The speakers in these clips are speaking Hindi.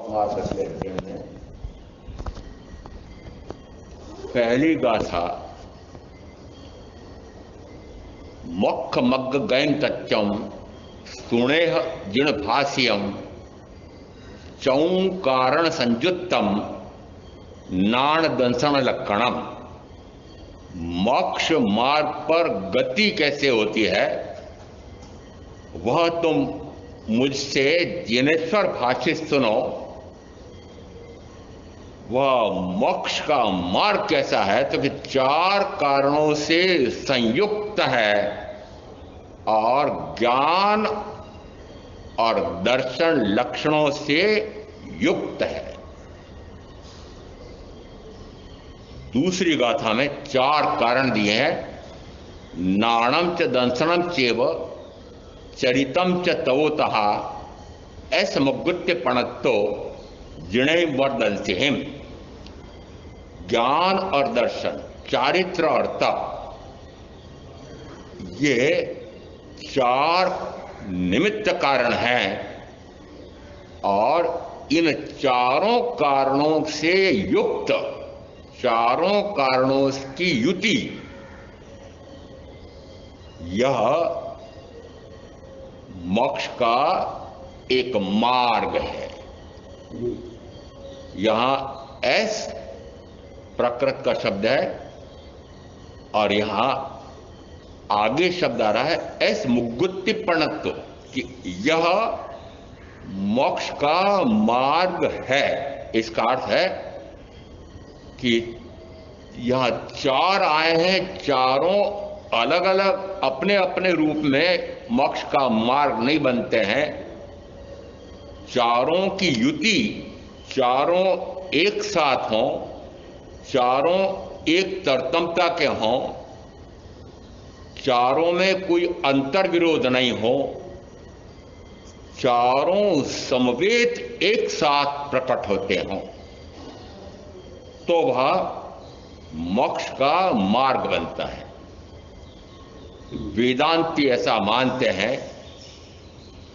महातस्य अध्ययन में पहली गाथा मोक्ष मग्ग गैं तच्चम सुणेह जिण भाष्यम चौंकारण संयुक्तम नाण दंसन लक्षणम। मोक्ष मार्ग पर गति कैसे होती है वह तुम मुझसे जिनेश्वर भाष्य सुनो। वह मोक्ष का मार्ग कैसा है तो कि चार कारणों से संयुक्त है और ज्ञान और दर्शन लक्षणों से युक्त है। दूसरी गाथा में चार कारण दिए हैं। नाणम च दंसनम चेव चरितम च तवोतः ऐसा मुगुत्य पणत्तो जिणे वर्धनसे हिम। ज्ञान और दर्शन, चारित्र और तप, ये चार निमित्त कारण हैं और इन चारों कारणों से युक्त, चारों कारणों की युति, यह मोक्ष का एक मार्ग है। यहां एस प्रकृत का शब्द है और यहां आगे शब्द आ रहा है एस मुगुत्तिपणत्व, कि यह मोक्ष का मार्ग है। इसका अर्थ है कि यहां चार आए हैं, चारों अलग अलग अपने अपने रूप में मोक्ष का मार्ग नहीं बनते हैं। चारों की युति, चारों एक साथ हों, चारों एक तरतमता के हों, चारों में कोई अंतर विरोध नहीं हो, चारों समवेत एक साथ प्रकट होते हों, तो वह मोक्ष का मार्ग बनता है। वेदांती ऐसा मानते हैं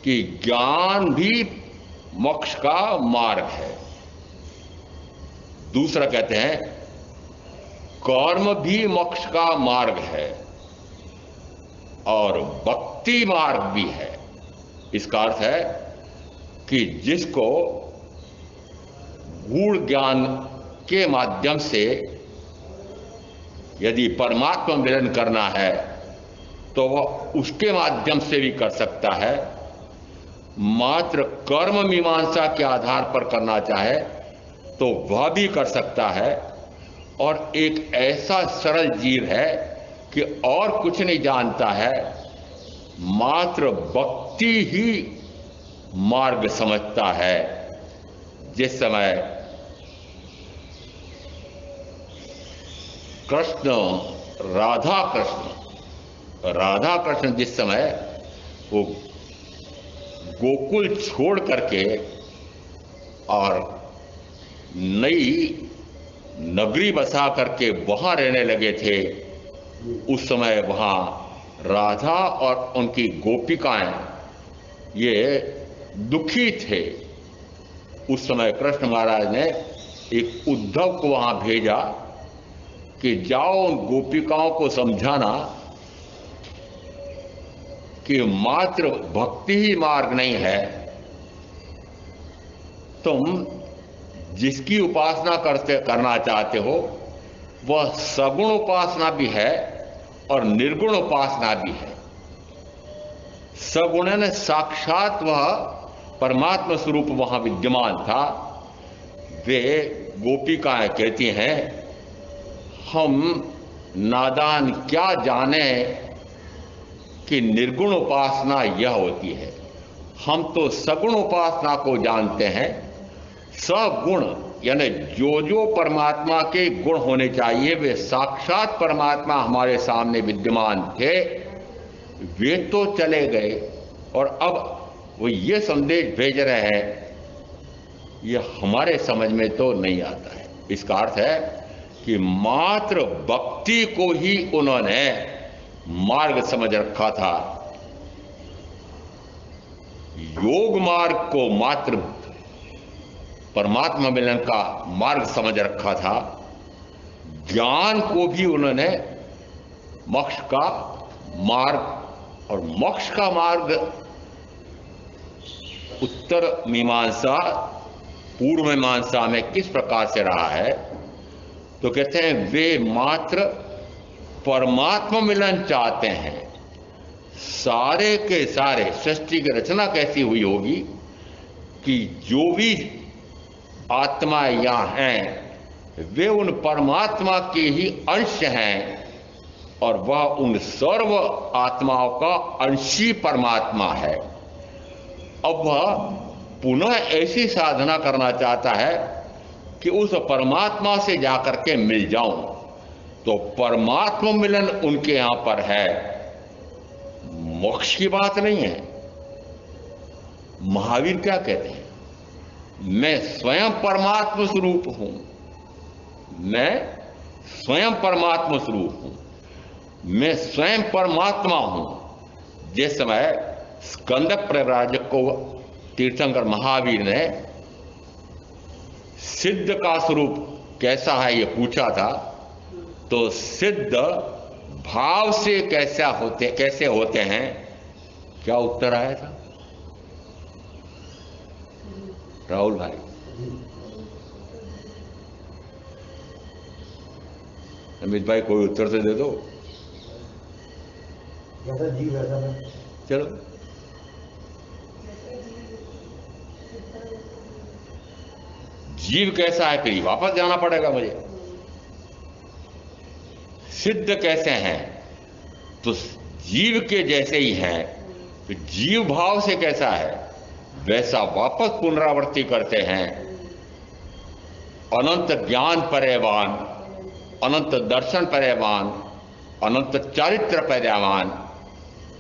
कि ज्ञान भी मोक्ष का मार्ग है। दूसरा कहते हैं कर्म भी मोक्ष का मार्ग है और भक्ति मार्ग भी है। इसका अर्थ है कि जिसको गूढ़ ज्ञान के माध्यम से यदि परमात्मा मिलन करना है तो वह उसके माध्यम से भी कर सकता है। मात्र कर्म मीमांसा के आधार पर करना चाहे तो वह भी कर सकता है। और एक ऐसा सरल जीव है कि और कुछ नहीं जानता है, मात्र भक्ति ही मार्ग समझता है। जिस समय कृष्ण राधा कृष्ण जिस समय वो गोकुल छोड़ करके और नई नगरी बसा करके वहां रहने लगे थे, उस समय वहां राधा और उनकी गोपिकाएं ये दुखी थे। उस समय कृष्ण महाराज ने एक उद्धव को वहां भेजा कि जाओ उन गोपिकाओं को समझाना कि मात्र भक्ति ही मार्ग नहीं है, तुम जिसकी उपासना करना चाहते हो वह सगुण उपासना भी है और निर्गुण उपासना भी है। सगुण ने साक्षात वह परमात्मा स्वरूप वहां विद्यमान था। वे गोपिकाएं कहती हैं हम नादान क्या जाने कि निर्गुण उपासना यह होती है, हम तो सगुण उपासना को जानते हैं। सगुण यानी जो जो परमात्मा के गुण होने चाहिए वे साक्षात परमात्मा हमारे सामने विद्यमान थे, वे तो चले गए और अब वो ये संदेश भेज रहे हैं, ये हमारे समझ में तो नहीं आता है। इसका अर्थ है कि मात्र भक्ति को ही उन्होंने मार्ग समझ रखा था, योग मार्ग को मात्र परमात्मा मिलन का मार्ग समझ रखा था, ज्ञान को भी उन्होंने मोक्ष का मार्ग, और मोक्ष का मार्ग उत्तर मीमांसा पूर्व मीमांसा में किस प्रकार से रहा है, तो कहते हैं वे मात्र परमात्मा मिलन चाहते हैं। सारे के सारे सृष्टि की रचना कैसी हुई होगी कि जो भी आत्मा यहां हैं वे उन परमात्मा के ही अंश हैं, और वह उन सर्व आत्माओं का अंशी परमात्मा है। अब वह पुनः ऐसी साधना करना चाहता है कि उस परमात्मा से जाकर के मिल जाऊं। तो परमात्मा मिलन उनके यहां पर है, मोक्ष की बात नहीं है। महावीर क्या कहते हैं? मैं स्वयं परमात्मा स्वरूप हूं, मैं स्वयं परमात्मा स्वरूप हूं, मैं स्वयं परमात्मा हूं। जिस समय स्कंद प्रव्राजक को तीर्थंकर महावीर ने सिद्ध का स्वरूप कैसा है यह पूछा था, तो सिद्ध भाव से कैसे होते हैं, क्या उत्तर आया था राहुल भाई? अमित भाई कोई उत्तर से दे दो। चलो, जीव कैसा है, फिर वापस जाना पड़ेगा मुझे। सिद्ध कैसे हैं, तो जीव के जैसे ही हैं। तो जीव भाव से कैसा है, वैसा वापस पुनरावृत्ति करते हैं। अनंत ज्ञान पर्यवान, अनंत दर्शन पर्यवान, अनंत चारित्र पर्यवान,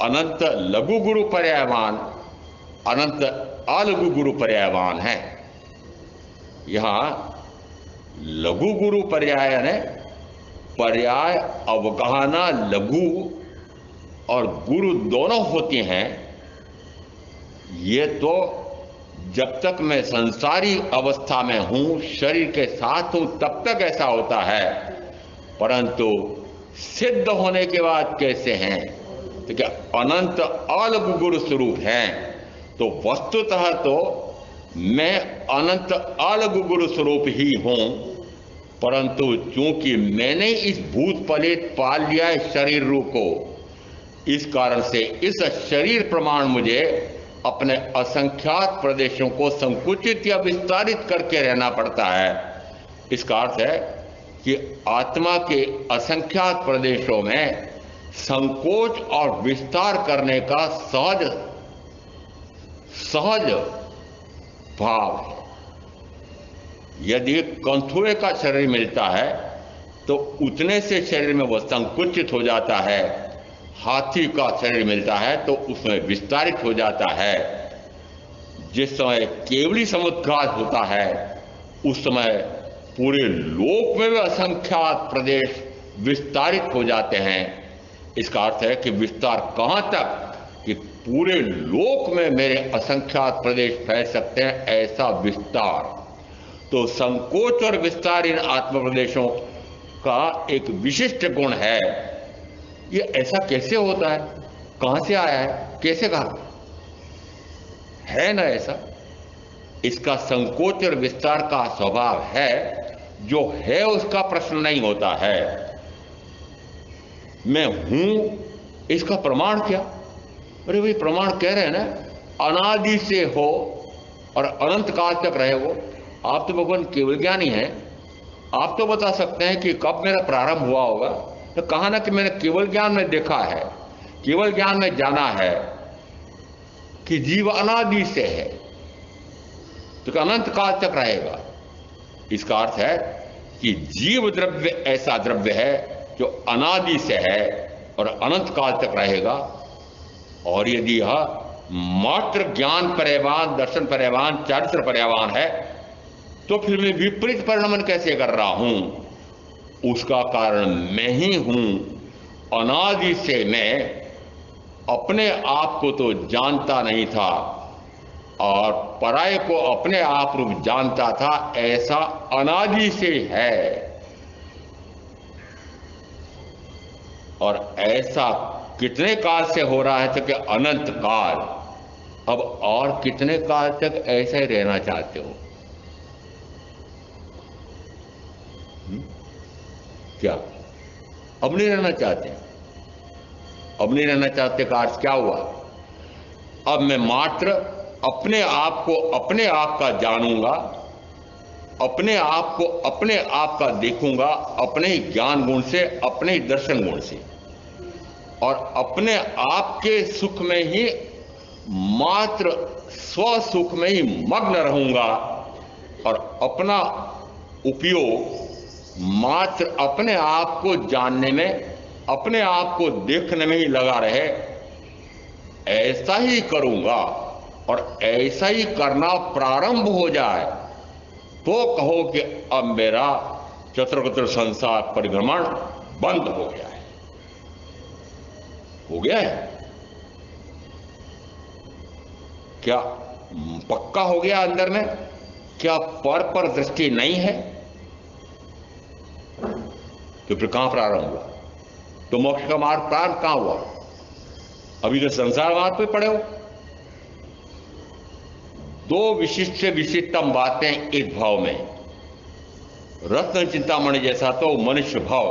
अनंत लघु गुरु पर्यवान, अनंत अलघु गुरु पर्यवान है। यहां लघु गुरु पर्याय ने पर्याय अवगाहना लघु और गुरु दोनों होती हैं। ये तो जब तक मैं संसारी अवस्था में हूं, शरीर के साथ हूं, तब तक ऐसा होता है, परंतु सिद्ध होने के बाद कैसे हैं, तो क्या अनंत अलग गुरु स्वरूप हैं। तो वस्तुतः तो मैं अनंत अलग गुरु स्वरूप ही हूं, परंतु चूंकि मैंने इस भूत पलित पाल लिया है शरीर रूप को, इस कारण से इस शरीर प्रमाण मुझे अपने असंख्यात प्रदेशों को संकुचित या विस्तारित करके रहना पड़ता है। इसका अर्थ है कि आत्मा के असंख्यात प्रदेशों में संकोच और विस्तार करने का सहज भाव है। यदि कंथुए का शरीर मिलता है तो उतने से शरीर में वह संकुचित हो जाता है, हाथी का शरीर मिलता है तो उसमें विस्तारित हो जाता है। जिस समय केवली समुद्घात होता है उस समय पूरे लोक में भी असंख्यात प्रदेश विस्तारित हो जाते हैं। इसका अर्थ है कि विस्तार कहां तक, कि पूरे लोक में मेरे असंख्यात प्रदेश फैल सकते हैं, ऐसा विस्तार। तो संकोच और विस्तार इन आत्म प्रदेशों का एक विशिष्ट गुण है। ये ऐसा कैसे होता है, कहां से आया है, कैसे कहा है ना ऐसा? इसका संकोच और विस्तार का स्वभाव है, जो है उसका प्रश्न नहीं होता है। मैं हूं, इसका प्रमाण क्या? अरे भाई प्रमाण कह रहे हैं ना, अनादि से हो और अनंत काल तक रहे हो। आप तो भगवान केवल ज्ञानी हैं, आप तो बता सकते हैं कि कब मेरा प्रारंभ हुआ होगा। तो कहा ना कि मैंने केवल ज्ञान में देखा है, केवल ज्ञान में जाना है कि जीव अनादि से है, तो अनंत काल तक रहेगा। इसका अर्थ है कि जीव द्रव्य ऐसा द्रव्य है जो अनादि से है और अनंत काल तक रहेगा। और यदि यह मात्र ज्ञान पर्यवान, दर्शन पर्यवान, चारित्र पर्यवान है, तो फिर मैं विपरीत परिणमन कैसे कर रहा हूं? उसका कारण मैं ही हूं। अनादि से मैं अपने आप को तो जानता नहीं था, और पराये को अपने आप रूप जानता था, ऐसा अनादि से है। और ऐसा कितने काल से हो रहा है? तो कि अनंत काल। अब और कितने काल तक ऐसे ही रहना चाहते हो? क्या अब नहीं रहना चाहते? अब नहीं रहना चाहते का अर्थ क्या हुआ? अब मैं मात्र अपने आप को अपने आप का जानूंगा, अपने आप को अपने आप का देखूंगा, अपने ही ज्ञान गुण से, अपने ही दर्शन गुण से, और अपने आप के सुख में ही, मात्र स्व सुख में ही मग्न रहूंगा, और अपना उपयोग मात्र अपने आप को जानने में, अपने आप को देखने में ही लगा रहे। ऐसा ही करूंगा, और ऐसा ही करना प्रारंभ हो जाए तो कहो कि अब मेरा चतुर्गत्र संसार परिभ्रमण बंद हो गया है। हो गया है क्या? पक्का हो गया अंदर में? क्या पर दृष्टि नहीं है? तो फिर कहां प्रारंभ हुआ? तो मोक्ष का मार्ग प्रारंभ कहां हुआ? अभी तो संसार मार्ग पे पड़े हो। दो विशिष्ट से विशिष्टतम बातें इस भाव में, रत्न चिंतामणि जैसा तो मनुष्य भाव,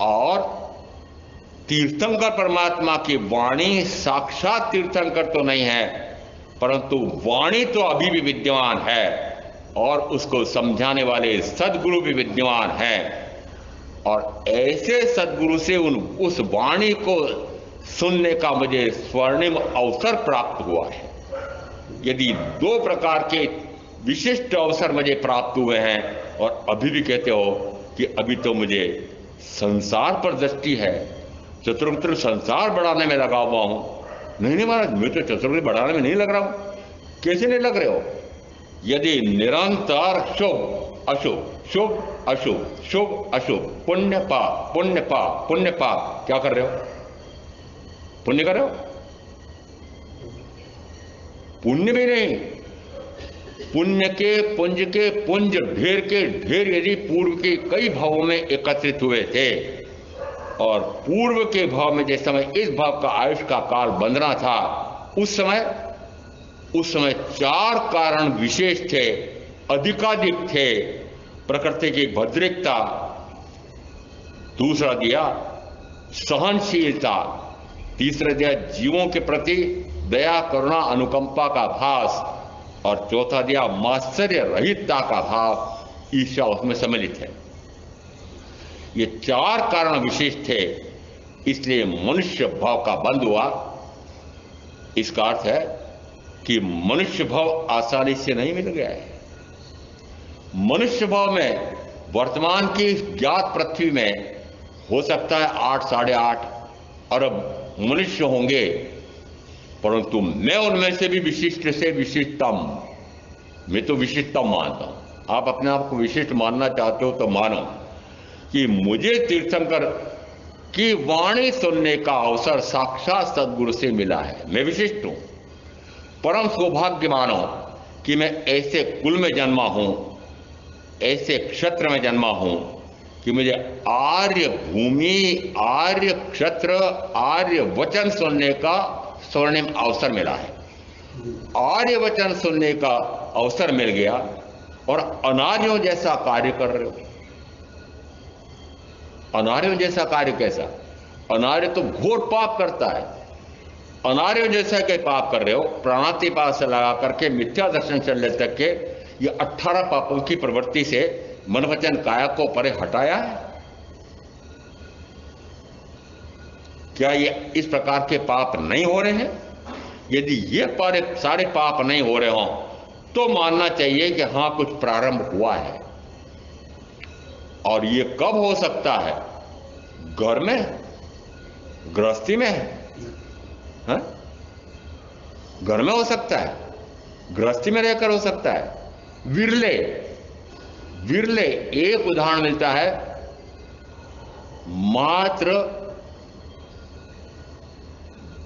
और तीर्थंकर परमात्मा की वाणी साक्षात तीर्थंकर तो नहीं है, परंतु वाणी तो अभी भी विद्यमान है, और उसको समझाने वाले सदगुरु भी विद्यमान हैं। और ऐसे सदगुरु से उस वाणी को सुनने का मुझे स्वर्णिम अवसर प्राप्त हुआ है। यदि दो प्रकार के विशिष्ट अवसर मुझे प्राप्त हुए हैं, और अभी भी कहते हो कि अभी तो मुझे संसार पर दृष्टि है, चतुर्गुत्र संसार बढ़ाने में लगा हुआ हूं। नहीं महाराज, मैं तो चतुर्गुत्र बढ़ाने में नहीं लग रहा हूं। कैसे नहीं लग रहे हो? यदि निरंतर शुभ अशुभ, शुभ अशुभ, शुभ अशुभ, पुण्य पाप, पुण्य पाप, पुण्य पाप, क्या कर रहे हो? पुण्य कर रहे हो? पुण्य भी नहीं, पुण्य के पुंज के पुंज, ढेर के ढेर यदि पूर्व के कई भावों में एकत्रित हुए थे, और पूर्व के भाव में जिस समय इस भाव का आयुष का काल बंधना था, उस समय चार कारण विशेष थे, अधिकाधिक थे। प्रकृति की भद्रिकता, दूसरा दिया सहनशीलता, तीसरा दिया जीवों के प्रति दया करुणा अनुकंपा का भास, और चौथा दिया मात्सर्य रहितता का भाव। ईर्ष्या उसमें सम्मिलित है। ये चार कारण विशेष थे, इसलिए मनुष्य भाव का बंध हुआ। इसका अर्थ है कि मनुष्य भाव आसानी से नहीं मिल गया है। मनुष्य भाव में वर्तमान की ज्ञात पृथ्वी में हो सकता है 8 साढ़े 8 अरब मनुष्य होंगे, परंतु मैं उनमें से भी विशिष्ट से विशिष्टतम, मैं तो विशिष्टतम मानता हूं। आप अपने आप को विशिष्ट मानना चाहते हो तो मानो कि मुझे तीर्थंकर की वाणी सुनने का अवसर साक्षात सदगुरु से मिला है। मैं विशिष्ट हूं। परम सौभाग्य मानो कि मैं ऐसे कुल में जन्मा हूं, ऐसे क्षेत्र में जन्मा हूं कि मुझे आर्य भूमि, आर्य क्षेत्र, आर्य वचन सुनने का स्वर्णिम अवसर मिला है। आर्य वचन सुनने का अवसर मिल गया, और अनार्यों जैसा कार्य कर रहे हो। अनार्यों जैसा कार्य कैसा? अनार्य तो घोर पाप करता है। अनार्यों जैसा के पाप कर रहे हो, प्राणातिपात से लगा करके मिथ्या दर्शन चलने तक के ये 18 पापों की प्रवृत्ति से मन वचन काया को परे हटाया है। क्या ये इस प्रकार के पाप नहीं हो रहे हैं? यदि ये सारे पाप नहीं हो रहे हों तो मानना चाहिए कि हां कुछ प्रारंभ हुआ है। और ये कब हो सकता है? घर में, गृहस्थी में है? घर में हो सकता है, गृहस्थी में रहकर हो सकता है। विरले विरले एक उदाहरण मिलता है, मात्र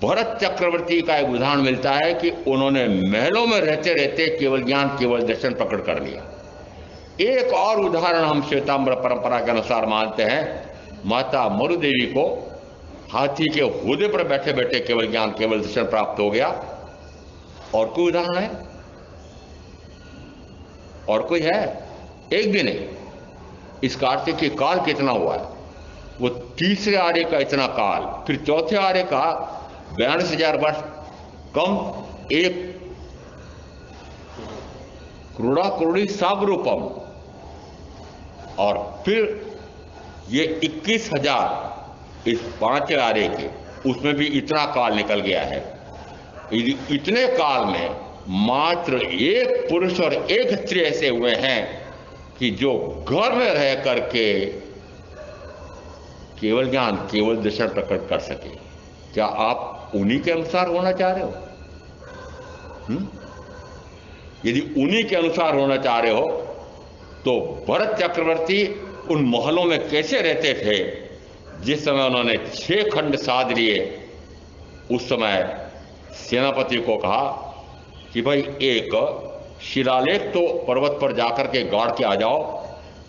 भरत चक्रवर्ती का एक उदाहरण मिलता है कि उन्होंने महलों में रहते रहते केवल ज्ञान केवल दर्शन प्रकट कर लिया। एक और उदाहरण हम श्वेतांबर परंपरा के अनुसार मानते हैं, माता मरु देवी को हाथी के घोड़े पर बैठे बैठे केवल ज्ञान केवल दर्शन प्राप्त हो गया। और कोई उदाहरण है? और कोई है? एक भी नहीं। इस कार्तिक के काल कितना हुआ है? वो तीसरे आर्य का इतना काल, फिर चौथे आर्य का 42,000 वर्ष कम, एक क्रोड़ा क्रोड़ी सागरूपम, और फिर ये 21,000 इस 5 आर्य के, उसमें भी इतना काल निकल गया है। इतने काल में मात्र एक पुरुष और एक स्त्री ऐसे हुए हैं कि जो घर में रह करके केवल ज्ञान केवल दर्शन प्रकट कर सके। क्या आप उन्हीं के अनुसार होना चाह रहे हो? यदि उन्हीं के अनुसार होना चाह रहे हो तो भरत चक्रवर्ती उन महलों में कैसे रहते थे जिस समय उन्होंने 6 खंड साध लिए? उस समय सेनापति को कहा कि भाई एक शिलालेख तो पर्वत पर जाकर के गाड़ के आ जाओ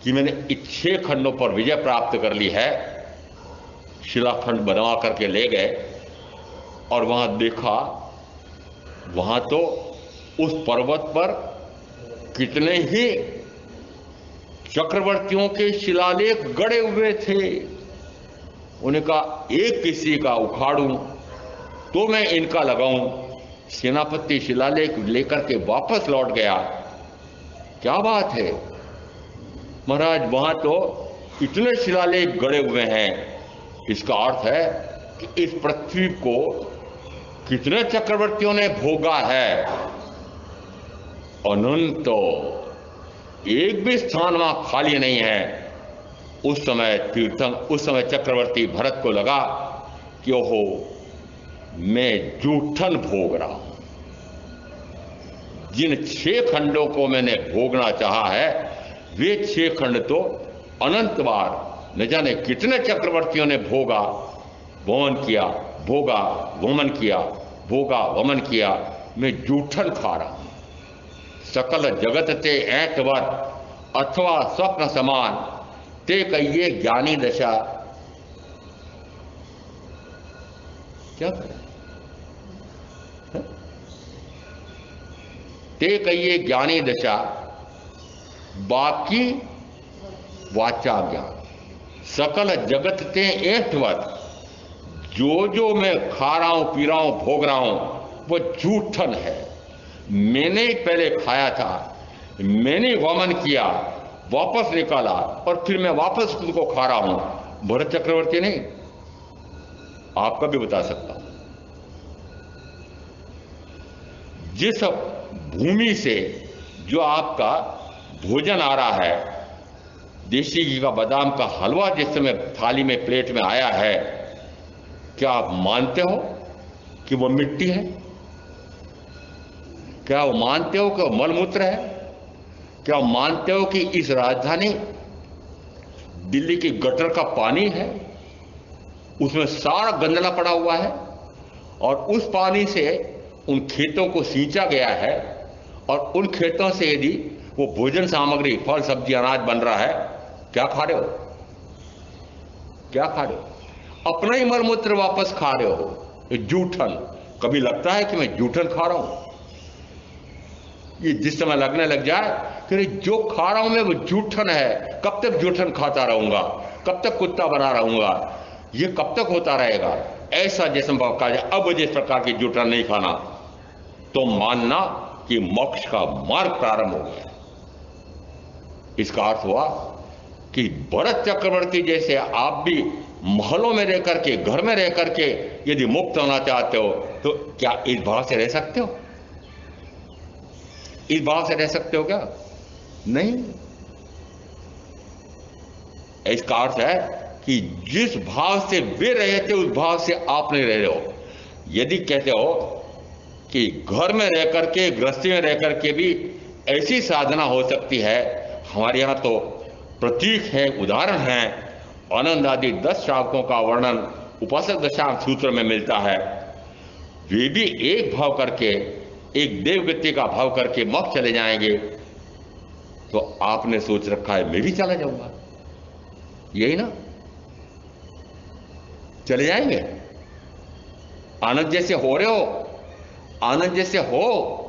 कि मैंने इस 6 खंडों पर विजय प्राप्त कर ली है। शिलाखंड बनवा करके ले गए और वहां देखा, वहां तो उस पर्वत पर कितने ही चक्रवर्तियों के शिलालेख गड़े हुए थे। उन्हें कहा एक किसी का उखाड़ूं तो मैं इनका लगाऊं। सेनापति शिलालेख लेकर के वापस लौट गया। क्या बात है महाराज, वहां तो इतने शिलालेख गड़े हुए हैं। इसका अर्थ है कि इस पृथ्वी को कितने चक्रवर्तियों ने भोगा है। अनंत, एक भी स्थान वहां खाली नहीं है। उस समय चक्रवर्ती भरत को लगा कि ओहो, मैं जूठन भोग रहा हूं। जिन 6 खंडों को मैंने भोगना चाहा है वे 6 खंड तो अनंत बार न जाने कितने चक्रवर्तियों ने भोगा वमन किया, भोगा वमन किया, भोगा वमन किया। मैं जूठन खा रहा हूं। सकल जगत ते ऐंतवत अथवा स्वप्न समान ते कहिए ज्ञानी दशा। क्या करें? ते कहिए ज्ञानी दशा, बाकी वाचा ज्ञान। सकल जगत ते ऐंठवत, जो मैं खा रहा हूं, पी रहा हूं, भोग रहा हूं, वो जूठन है। मैंने पहले खाया था, मैंने वमन किया, वापस निकाला और फिर मैं वापस खुद को खा रहा हूं। भरत चक्रवर्ती नहीं, आपका भी बता सकता हूं। जिस भूमि से जो आपका भोजन आ रहा है, देसी घी का बादाम का हलवा जिस समय थाली में प्लेट में आया है, क्या आप मानते हो कि वो मिट्टी है? क्या वो मानते हो कि वो मलमूत्र है? क्या मानते हो कि इस राजधानी दिल्ली की गटर का पानी है? उसमें सारा गंदला पड़ा हुआ है और उस पानी से उन खेतों को सींचा गया है और उन खेतों से यदि वो भोजन सामग्री, फल सब्जी अनाज बन रहा है, क्या खा रहे हो? क्या खा रहे हो? अपना ही मलमूत्र वापस खा रहे हो। ये जूठन। कभी लगता है कि मैं जूठन खा रहा हूं? ये जिस समय लगने लग जाए कि जो खा रहा हूं मैं वो जूठन है, कब तक जूठन खाता रहूंगा? कब तक कुत्ता बना रहूंगा? ये कब तक होता रहेगा? ऐसा जैसे कहा जाए अब जिस प्रकार की जूठन नहीं खाना, तो मानना कि मोक्ष का मार्ग प्रारंभ हो गया। इसका अर्थ हुआ कि भरत चक्रवर्ती जैसे आप भी महलों में रह करके, घर में रह करके यदि मुक्त होना चाहते हो तो क्या इस भाव से रह सकते हो? इस भाव से रह सकते हो क्या? नहीं। इसका अर्थ है कि जिस भाव से वे रहे थे उस भाव से आप नहीं रह रहे हो। यदि कहते हो कि घर में रह करके, गृहस्थी में रह करके भी ऐसी साधना हो सकती है, हमारे यहां तो प्रतीक है, उदाहरण है। आनंद आदि 10 श्रावकों का वर्णन उपासक दशांक सूत्र में मिलता है। वे भी एक भाव करके, एक देवगति का भाव करके मोक्ष चले जाएंगे, तो आपने सोच रखा है मैं भी चला जाऊंगा, यही ना? चले जाएंगे। आनंद जैसे हो रहे हो, आनंद जैसे हो।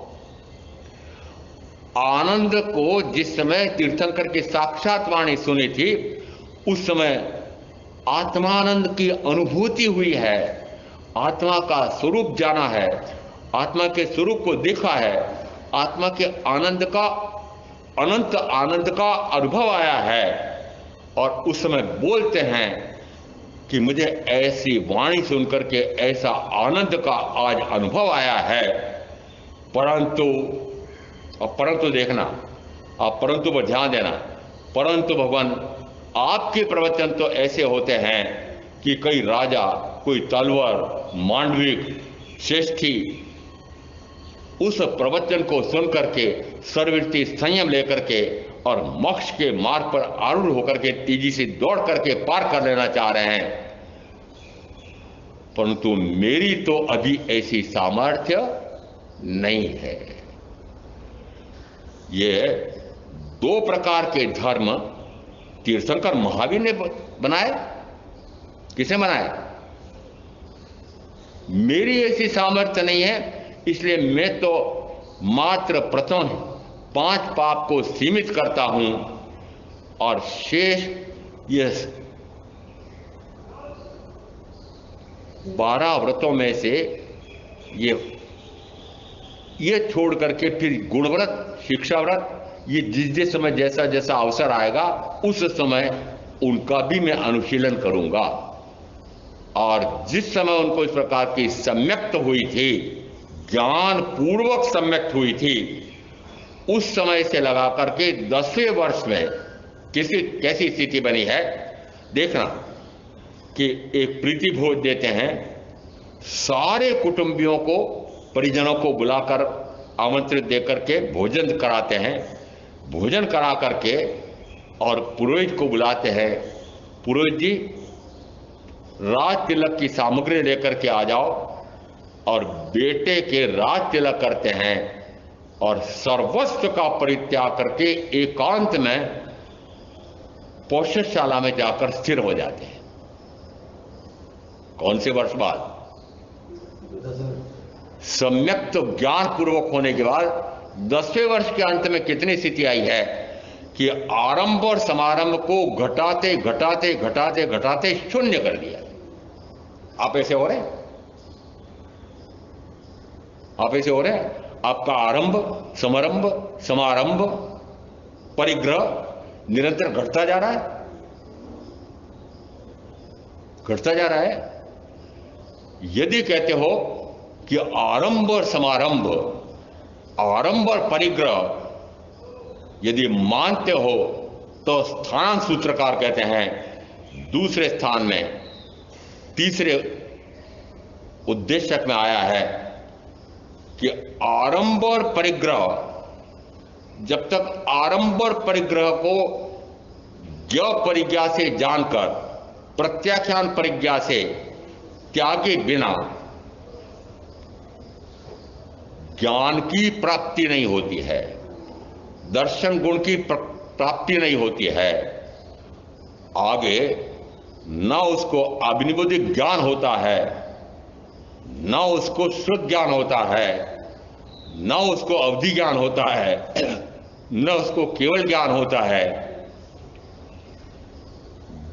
आनंद को जिस समय तीर्थंकर की साक्षात वाणी सुनी थी, उस समय आत्मानंद की अनुभूति हुई है, आत्मा का स्वरूप जाना है, आत्मा के स्वरूप को देखा है, आत्मा के आनंद का, अनंत आनंद का अनुभव आया है। और उस समय बोलते हैं कि मुझे ऐसी वाणी सुनकर के ऐसा आनंद का आज अनुभव आया है। परंतु देखना, आप परंतु पर ध्यान देना, परंतु भगवान आपके प्रवचन तो ऐसे होते हैं कि कई राजा, कोई तलवार, मांडविक, श्रेष्ठी उस प्रवचन को सुन करके सर्ववृत्ति संयम लेकर के और मोक्ष के मार्ग पर आरूढ़ होकर के तेजी से दौड़ करके पार कर लेना चाह रहे हैं, परंतु मेरी तो अभी ऐसी सामर्थ्य नहीं है। ये दो प्रकार के धर्म तीर्थंकर महावीर ने बनाए। किसे बनाए? मेरी ऐसी सामर्थ्य नहीं है, इसलिए मैं तो मात्र प्रथम 5 पाप को सीमित करता हूं और शेष ये 12 व्रतों में से ये छोड़ करके फिर गुणव्रत, शिक्षा व्रत, ये जिस समय जैसा जैसा अवसर आएगा उस समय उनका भी मैं अनुशीलन करूंगा। और जिस समय उनको इस प्रकार की सम्यक्त हुई थी, ज्ञान पूर्वक सम्यक्त हुई थी, उस समय से लगा करके 10वें वर्ष में कैसी स्थिति बनी है देखना कि एक प्रीति भोज देते हैं, सारे कुटुंबियों को, परिजनों को बुलाकर आमंत्रित देकर के भोजन कराते हैं। भोजन करा करके और पुरोहित को बुलाते हैं, पुरोहित जी राज तिलक की सामग्री लेकर के आ जाओ, और बेटे के राज तिलक करते हैं और सर्वस्व का परित्याग करके एकांत में पौष्यशाला में जाकर स्थिर हो जाते हैं। कौन से वर्ष बाद? सम्यक तो ज्ञान पूर्वक होने के बाद 10वें वर्ष के अंत में कितनी स्थिति आई है कि आरंभ और समारंभ को घटाते घटाते घटाते घटाते शून्य कर दिया। आप ऐसे हो रहे हैं, आप ऐसे हो रहे हैं। आपका आरंभ, समारंभ, परिग्रह निरंतर घटता जा रहा है, घटता जा रहा है। यदि कहते हो कि आरंभ और समारंभ, आरंभ और परिग्रह यदि मानते हो, तो स्थान सूत्रकार कहते हैं दूसरे स्थान में, तीसरे उद्देश्यक में आया है कि आरंभ और परिग्रह, जब तक आरंभ और परिग्रह को ज्ञ परिज्ञा से जानकर प्रत्याख्यान परिज्ञा से त्यागे बिना ज्ञान की प्राप्ति नहीं होती है, दर्शन गुण की प्राप्ति नहीं होती है, आगे न उसको अभिनिबोधिक ज्ञान होता है, न उसको शुद्ध ज्ञान होता है, न उसको अवधि ज्ञान होता है, न उसको केवल ज्ञान होता है।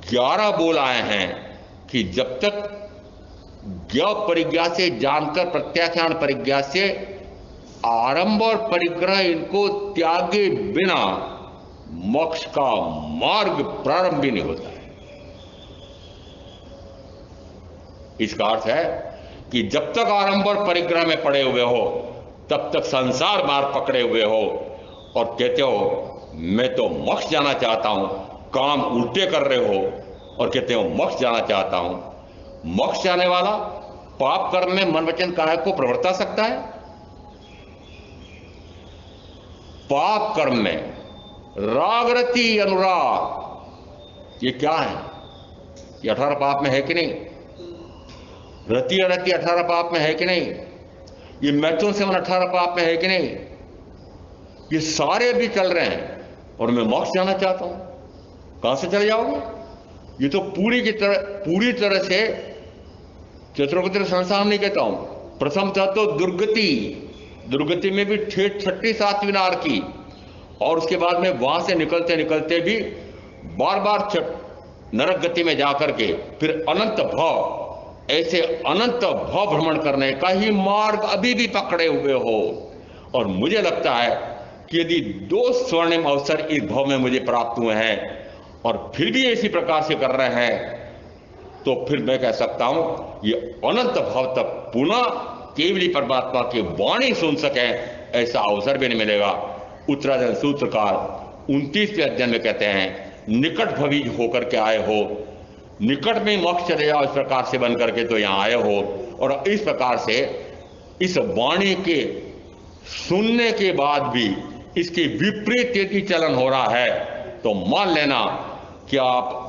11 बोल आए हैं कि जब तक ज्ञ परिज्ञा से जानकर प्रत्याख्यान परिज्ञा से आरंभ और परिग्रह इनको त्यागे बिना मोक्ष का मार्ग प्रारंभ भी नहीं होता है। इसका अर्थ है कि जब तक आरंभ और परिग्रह में पड़े हुए हो, तब तक संसार मार्ग पकड़े हुए हो और कहते हो मैं तो मोक्ष जाना चाहता हूं, काम उल्टे कर रहे हो और कहते हो मोक्ष जाना चाहता हूं। मोक्ष जाने वाला पाप कर्म में मन वचन काया को प्रवर्ता सकता है? पाप कर्म में राग रति अनुराग, ये क्या है? ये 18 पाप में है कि नहीं? रति अरति 18 पाप में है कि नहीं? ये मैथुन सेवन 18 पाप में है कि नहीं? ये सारे भी चल रहे हैं और मैं मोक्ष जाना चाहता हूं। कहां से चले जाओगे? ये तो पूरी तरह से चतुर्गति संसार नहीं कहता हूं। प्रथम था तो दुर्गति में भी ठेठ छठी सातवीं नार की, और उसके बाद में वहां से निकलते निकलते भी बार बार नरक गति में जाकर के फिर अनंत भाव, ऐसे अनंत भाव भ्रमण करने का ही मार्ग अभी भी पकड़े हुए हो। और मुझे लगता है कि यदि 2 स्वर्णिम अवसर इस भाव में मुझे प्राप्त हुए हैं और फिर भी इसी प्रकार से कर रहे हैं, तो फिर मैं कह सकता हूं ये अनंत भाव तक पुनः केवली परमात्मा की वाणी सुन सके, ऐसा अवसर भी नहीं मिलेगा। उत्तराधर्म सूत्रकार 29वें अध्ययन में कहते हैं, निकट भविज होकर के आए हो, निकट में मोक्ष चले जाओ, इस प्रकार से बन करके तो यहां आए हो। और इस प्रकार से इस वाणी के सुनने के बाद भी इसके विपरीत यदि चलन हो रहा है, तो मान लेना कि आप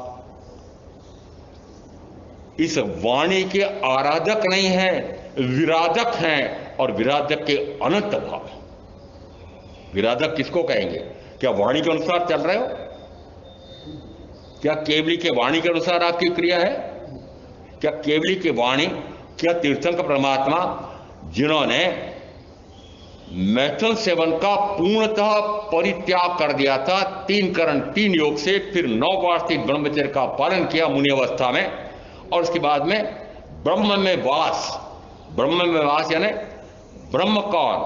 इस वाणी के आराधक नहीं हैं, विराधक हैं। और विराधक के अनंत भाव। विराधक किसको कहेंगे? क्या वाणी के अनुसार चल रहे हो? क्या केवली के वाणी के अनुसार आपकी क्रिया है? क्या केवली के वाणी, क्या तीर्थंकर परमात्मा जिन्होंने मैथुन सेवन का पूर्णतः परित्याग कर दिया था 3 करण 3 योग से, फिर 9 वार्षिक ब्रह्मचर्य का पालन किया मुनि अवस्था में, और उसके बाद में ब्रह्म में वास यानी ब्रह्म कौन?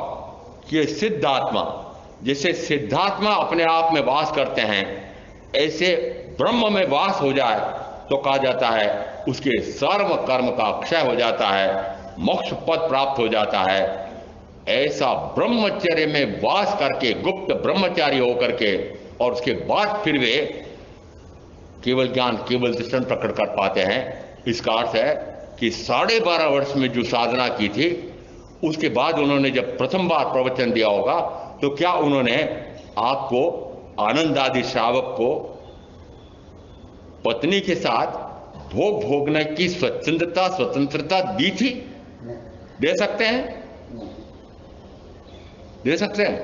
ये सिद्धात्मा। जैसे सिद्धात्मा अपने आप में वास करते हैं, ऐसे ब्रह्म में वास हो जाए तो कहा जाता है उसके सर्व कर्म का क्षय हो जाता है, मोक्ष पद प्राप्त हो जाता है। ऐसा ब्रह्मचर्य में वास करके, गुप्त ब्रह्मचारी होकर के, और उसके बाद फिर वे केवल ज्ञान, केवल दर्शन प्रकट कर पाते हैं। इसका अर्थ है कि 12.5 वर्ष में जो साधना की थी, उसके बाद उन्होंने जब प्रथम बार प्रवचन दिया होगा, तो क्या उन्होंने आपको, आनंद आदि श्रावक को, पत्नी के साथ भोग भोगने की स्वतंत्रता दी थी? दे सकते हैं? दे सकते हैं।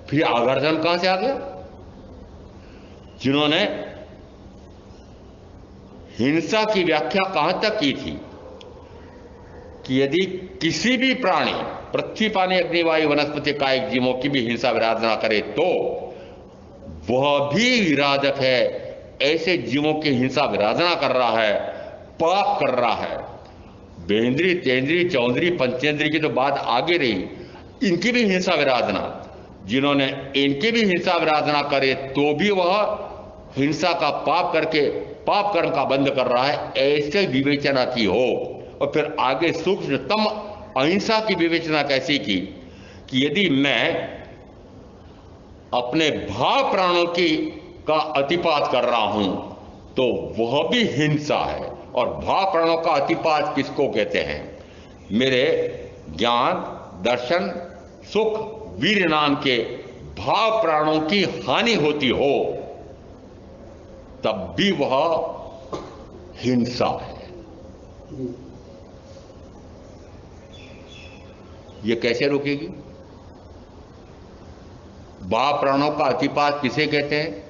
फिर आवर्जन कहां से आ गया? जिन्होंने हिंसा की व्याख्या कहां तक की थी कि यदि किसी भी प्राणी, पृथ्वी पानी अग्नि वायु वनस्पति कायिक जीवों की भी हिंसा विराधना करे तो वह भी विराधक है। ऐसे जीवों की हिंसा विराधना कर रहा है, पाप कर रहा है। बेंद्री, तेंद्री, चौंद्री, पंचेंद्री की तो बात आगे रही, इनकी भी हिंसा विराधना, जिन्होंने इनकी भी हिंसा विराधना करे तो भी वह हिंसा का पाप करके पाप कर्म का बंद कर रहा है, ऐसे विवेचना की हो। और फिर आगे सूक्ष्मतम अहिंसा की विवेचना कैसी की कि यदि मैं अपने भाव प्राणों की का अतिपात कर रहा हूं तो वह भी हिंसा है। और भाव प्राणों का अतिपात किसको कहते हैं? मेरे ज्ञान, दर्शन, सुख, वीर नाम के भाव प्राणों की हानि होती हो तब भी वह हिंसा है। यह कैसे रोकेगी? भाव प्राणों का अतिपात किसे कहते हैं?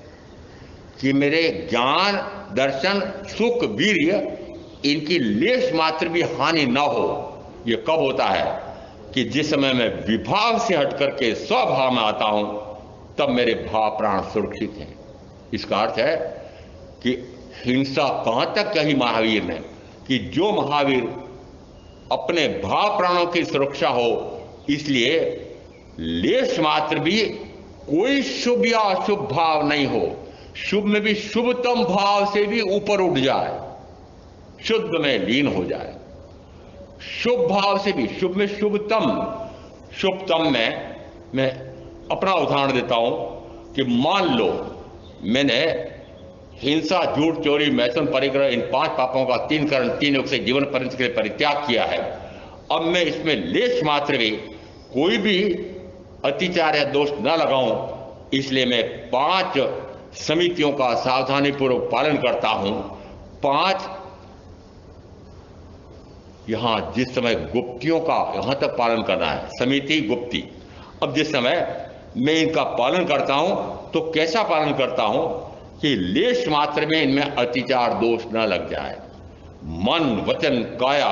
कि मेरे ज्ञान, दर्शन, सुख, वीर्य, इनकी लेश मात्र भी हानि ना हो। यह कब होता है? कि जिस समय मैं विभाव से हट करके स्वभाव में आता हूं, तब मेरे भाव प्राण सुरक्षित हैं। इसका अर्थ है कि हिंसा कहां तक कही महावीर ने कि जो महावीर अपने भाव प्राणों की सुरक्षा हो, इसलिए लेश मात्र भी कोई शुभ या अशुभ भाव नहीं हो, शुभ में भी शुभतम भाव से भी ऊपर उठ जाए, शुद्ध में लीन हो जाए। शुभ भाव से भी, शुभ में शुभतम में मैं अपना उदाहरण देता हूं कि मान लो मैंने हिंसा, झूठ, चोरी, मैथुन, परिग्रह, इन 5 पापों का 3 करण 3 योग से जीवन पर्यंत के लिए परित्याग किया है। अब मैं इसमें लेश मात्र भी कोई भी अतिचार या दोष न लगाऊं, इसलिए मैं 5 समितियों का सावधानी पूर्वक पालन करता हूं। 5 यहां जिस समय गुप्तियों का यहां तक पालन करना है, समिति गुप्ती, अब जिस समय मैं इनका पालन करता हूं तो कैसा पालन करता हूं कि लेश मात्र में इनमें अतिचार दोष न लग जाए। मन वचन काया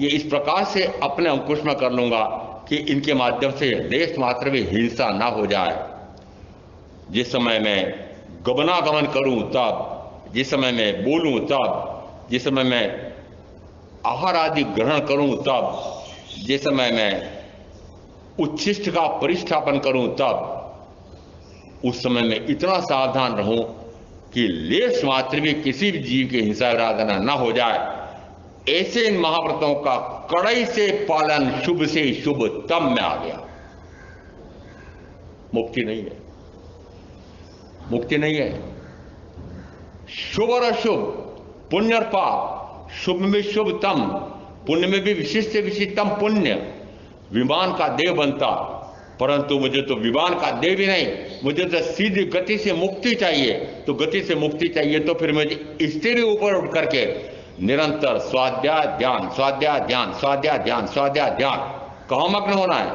ये इस प्रकार से अपने अंकुश में कर लूंगा कि इनके माध्यम से लेश मात्र में हिंसा ना हो जाए। जिस समय मैं गमनागमन करूं तब, जिस समय मैं बोलूं तब, जिस समय मैं आहार आदि ग्रहण करूं तब, जिस समय मैं उच्छिष्ट का परिस्थापन करूं तब, उस समय में इतना सावधान रहूं कि लेश मात्र भी किसी भी जीव की हिंसा आराधना न हो जाए। ऐसे इन महाव्रतों का कड़ाई से पालन शुभ से शुभ तम में आ गया। मुक्ति नहीं है, मुक्ति नहीं है। शुभ और अशुभ, पुण्य और पाप, शुभ में शुभ तम, पुण्य में भी विशिष्ट से विशिष्टतम पुण्य। विमान का देव बनता, परंतु मुझे तो विमान का देव ही नहीं, मुझे तो सीधी गति से मुक्ति चाहिए। तो गति से मुक्ति चाहिए तो फिर मुझे स्थिर ऊपर उठ करके निरंतर स्वाध्याय ध्यान, स्वाध्याय ध्यान, स्वाध्याय ध्यान, स्वाध्याय ध्यान। कहां मग्न होना है?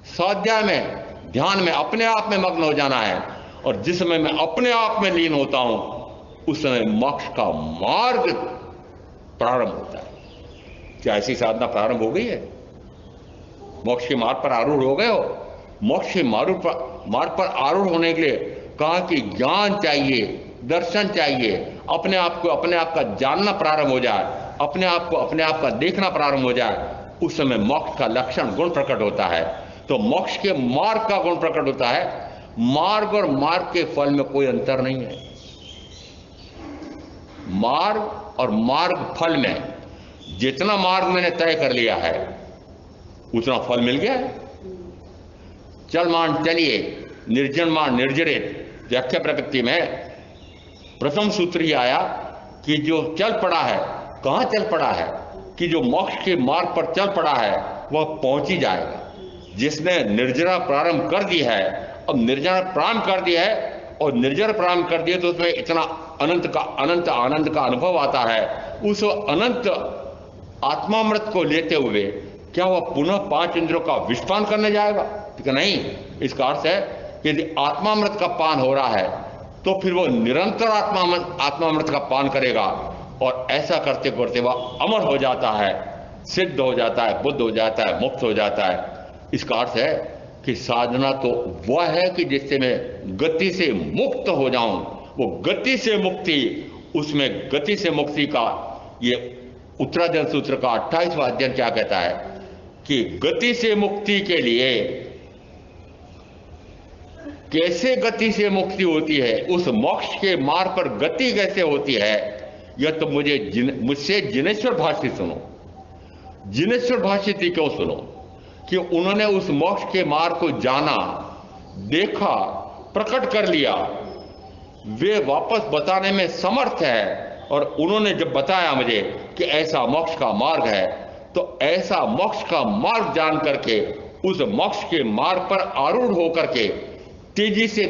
स्वाध्याय में, ध्यान में, अपने आप में मग्न हो जाना है। और जिस समय मैं अपने आप में लीन होता हूं उस समय मोक्ष का मार्ग प्रारंभ होता है। क्या ऐसी साधना प्रारंभ हो गई है? मोक्ष के मार्ग पर आरूढ़ हो गए हो? मोक्ष के मार्ग पर आरूढ़ होने के लिए कहा कि ज्ञान चाहिए, दर्शन चाहिए, अपने आप को अपने आप का जानना प्रारंभ हो जाए, अपने आप को अपने आप का देखना प्रारंभ हो जाए, उस समय मोक्ष का लक्षण गुण प्रकट होता है। तो मोक्ष के मार्ग का गुण प्रकट होता है। मार्ग और मार्ग के फल में कोई अंतर नहीं है। मार्ग और मार्ग फल में जितना मार्ग मैंने तय कर लिया है उतना फल मिल गया है। चल मान चलिए, निर्जन मान निर्जरित। व्याख्या प्रकृति में प्रथम सूत्र ही आया कि जो चल पड़ा है, कहां चल पड़ा है? कि जो मोक्ष के मार्ग पर चल पड़ा है वह पहुंच ही जाएगा। जिसने निर्जरा प्रारंभ कर दी है, अब निर्जरा प्रारंभ कर दिया है और निर्जर प्रारंभ कर दिया तो उसमें इतना अनंत आनंद का अनुभव आता है। उस अनंत आत्मामृत को लेते हुए क्या वह पुनः 5 इंद्रियों का विषपान करने जाएगा? नहीं। इसका अर्थ है कि यदि आत्मामृत का पान हो रहा है तो फिर वो निरंतर आत्मामृत का पान करेगा और ऐसा करते करते वह अमर हो जाता है, सिद्ध हो जाता है, बुद्ध हो जाता है, मुक्त हो जाता है। इसका अर्थ है कि साधना तो वह है कि जिससे मैं गति से मुक्त हो जाऊं। वो गति से मुक्ति, उसमें गति से मुक्ति का ये उत्तराधन सूत्र का 28वां अध्ययन क्या कहता है कि गति से मुक्ति के लिए कैसे गति से मुक्ति होती है, उस मोक्ष के मार्ग पर गति कैसे होती है, यह तो मुझसे जिनेश्वर भाष्य सुनो। जिनेश्वर भाष्य क्यों सुनो? कि उन्होंने उस मोक्ष के मार्ग को जाना, देखा, प्रकट कर लिया। वे वापस बताने में समर्थ है। और उन्होंने जब बताया मुझे कि ऐसा मोक्ष का मार्ग है, तो ऐसा मोक्ष का मार्ग जान करके उस मोक्ष के मार्ग पर आरूढ़ होकर के तेजी से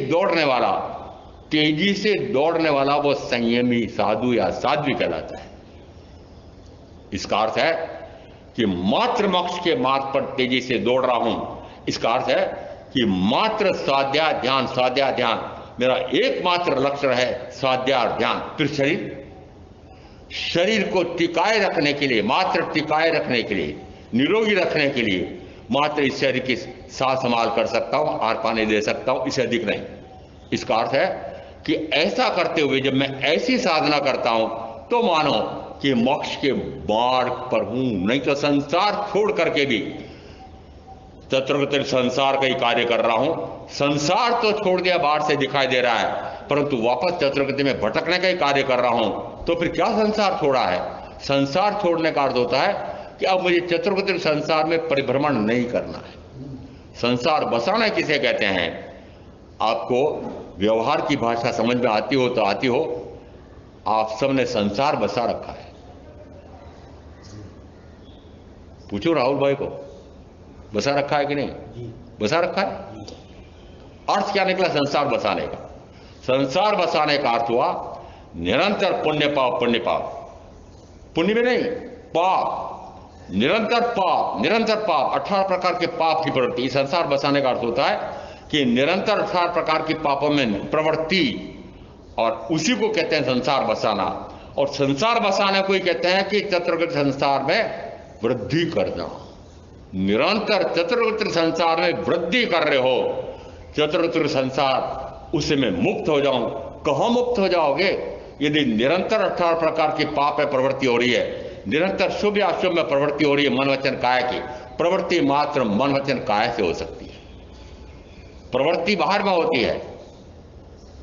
दौड़ने वाला वो संयमी साधु या साध्वी कहलाता है। इसका अर्थ है कि मात्र मोक्ष के मार्ग पर तेजी से दौड़ रहा हूं। इसका अर्थ है कि मात्र स्वाध्याय ध्यान, स्वाध्याय ध्यान मेरा एकमात्र लक्ष्य है, स्वाध्याय ध्यान। फिर शरीर को टिकाए रखने के लिए, मात्र टिकाए रखने के लिए, निरोगी रखने के लिए मात्र इस शरीर की साथ संभाल कर सकता हूं, आहार पानी दे सकता हूं, इससे अधिक नहीं। इसका अर्थ है कि ऐसा करते हुए जब मैं ऐसी साधना करता हूं तो मानो कि मोक्ष के मार्ग पर हूं। नहीं तो संसार छोड़ करके भी तत्रगति संसार का ही कार्य कर रहा हूं। संसार तो छोड़ दिया, बाहर से दिखाई दे रहा है, परंतु वापस चतुर्गति में भटकने का ही कार्य कर रहा हूं। तो फिर क्या संसार छोड़ा है? संसार छोड़ने का अर्थ होता है कि अब मुझे चतुर्गति संसार में परिभ्रमण नहीं करना है। संसार बसाना किसे कहते हैं? आपको व्यवहार की भाषा समझ में आती हो तो आती हो, आप सबने संसार बसा रखा है। पूछो राहुल भाई को, बसा रखा है कि नहीं? बसा रखा है। अर्थ क्या निकला संसार बसाने का? संसार बसाने का अर्थ हुआ निरंतर पुण्य पाप, पुण्य पाप, पुण्य में नहीं, पाप निरंतर पाप 18 प्रकार के पाप की प्रवृत्ति। इस संसार बसाने का अर्थ होता है कि निरंतर 18 प्रकार के पापों में प्रवृत्ति, और उसी को कहते हैं संसार बसाना। और संसार बसाने को ही कहते हैं कि चतुर्गत संसार में वृद्धि करना। निरंतर चतुर्गत संसार में वृद्धि कर रहे हो, चतुर्गत संसार उससे मैं मुक्त हो जाऊं। कहां मुक्त हो जाओगे? यदि निरंतर 18 प्रकार की पाप में प्रवृत्ति हो रही है, निरंतर शुभ या अशुभ में प्रवृत्ति हो रही है, मन वचन काया की प्रवृत्ति मात्र मन वचन काया से हो सकती है। प्रवृत्ति बाहर में होती है,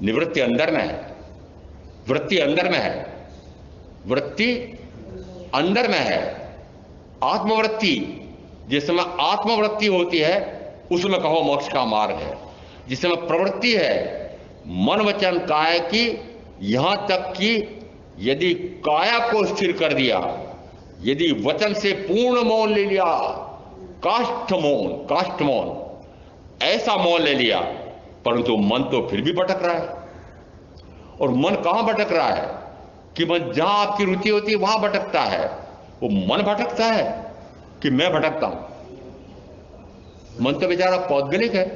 निवृत्ति अंदर में है। वृत्ति अंदर में है, वृत्ति अंदर में है। आत्मवृत्ति, जिस समय आत्मवृत्ति होती है उसमें कहो मोक्ष का मार्ग है। जिस समय प्रवृत्ति है मन वचन काया की, यहां तक कि यदि काया को स्थिर कर दिया, यदि वचन से पूर्ण मौन ले लिया, काष्ठ मौन ऐसा मौन ले लिया, परंतु मन तो फिर भी भटक रहा है। और मन कहां भटक रहा है? कि मन जहां आपकी रुचि होती है वहां भटकता है। वो मन भटकता है कि मैं भटकता हूं? मन तो बेचारा पौद्गलिक है,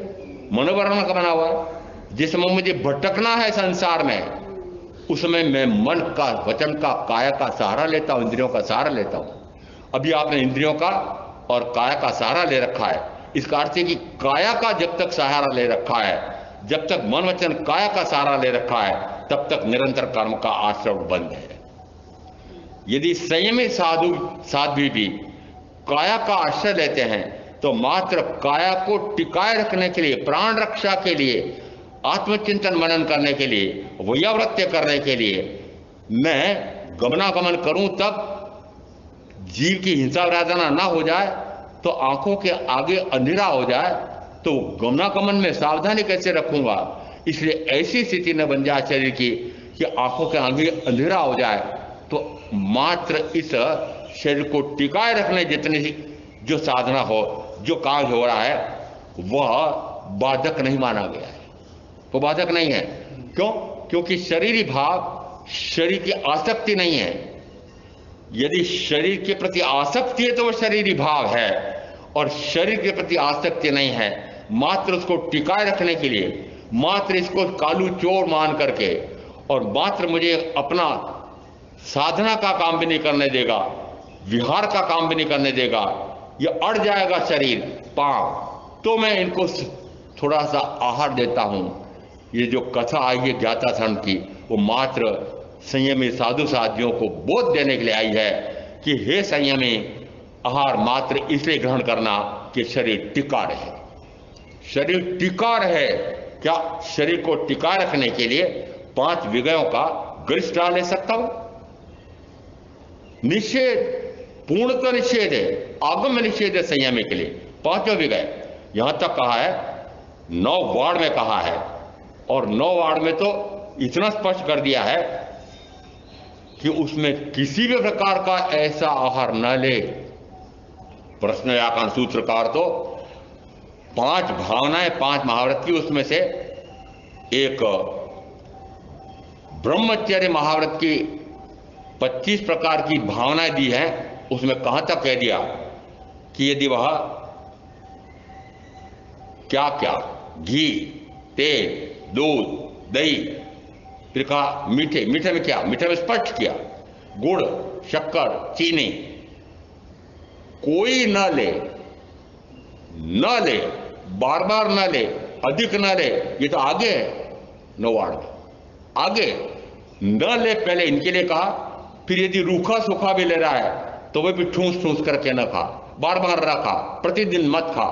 मनोवर्ण का बना हुआ है। जिस समय मुझे भटकना है संसार में, उसमें मैं मन का, वचन का, काया का सहारा लेता हूं, इंद्रियों का सहारा लेता हूं। अभी आपने इंद्रियों का और काया का सहारा ले रखा है। इसका अर्थ है कि काया का जब तक सहारा ले रखा है, जब तक मन वचन काया का सहारा ले रखा है, तब तक निरंतर कर्म का आश्रय बंद है। यदि संयमी साध्वी भी काया का आश्रय लेते हैं तो मात्र काया को टिकाए रखने के लिए, प्राण रक्षा के लिए, आत्मचिंतन मनन करने के लिए, वैयावृत्य करने के लिए मैं गमनागमन करूं, तब जीव की हिंसा विराधना ना हो जाए, तो आंखों के आगे अंधेरा हो जाए, तो गमनागमन में सावधानी कैसे रखूंगा? इसलिए ऐसी स्थिति न बन जाए शरीर की कि आंखों के आगे अंधेरा हो जाए, तो मात्र इस शरीर को टिकाए रखने जितनी जो साधना हो, जो कार्य हो रहा है, वह बाधक नहीं माना गया है। वो बाधक नहीं है। क्यों? क्योंकि शरीरी भाव, शरीर की आसक्ति नहीं है। यदि शरीर के प्रति आसक्ति है तो वह शरीरी भाव है, और शरीर के प्रति आसक्ति नहीं है। मात्र उसको टिकाए रखने के लिए, मात्र इसको कालू चोर मान करके, और मात्र मुझे अपना साधना का काम भी नहीं करने देगा, विहार का काम भी नहीं करने देगा, ये अड़ जाएगा शरीर पांव, तो मैं इनको थोड़ा सा आहार देता हूं। ये जो कथा आई है ज्ञाता धर्म की, वो मात्र संयमी साधु साधियों को बोध देने के लिए आई है कि हे संयमी, आहार मात्र इसलिए ग्रहण करना कि शरीर टिका रहे। शरीर टिका रहे। क्या शरीर को टिका रखने के लिए 5 विषयों का गरिष्ठा ले सकता हूं? निषेध, पूर्णतः निषेध है, आगम में निषेध है संयमी के लिए। 5 विषय यहां तक कहा है, 9 वार्ड में कहा है, और 9 वार्ड में तो इतना स्पष्ट कर दिया है कि उसमें किसी भी प्रकार का ऐसा आहार न ले। प्रश्न व्याकरण सूत्रकार तो 5 भावनाएं, 5 महाव्रत की, उसमें से एक ब्रह्मचर्य महाव्रत की 25 प्रकार की भावनाएं दी हैं। उसमें कहां तक कह दिया कि यदि वह क्या क्या, घी, तेल, दूध, दही, फिर कहा मीठे, मीठे में क्या, मीठे में स्पष्ट किया गुड़, शक्कर, चीनी, कोई न ले, न ले, बार बार न ले, अधिक न ले। ये तो आगे है, 9 वार्ड में आगे न ले, पहले इनके लिए कहा। फिर यदि रूखा सूखा भी ले रहा है तो वह भी ठूस ठूस करके न खा, बार बार रखा, प्रतिदिन मत खा।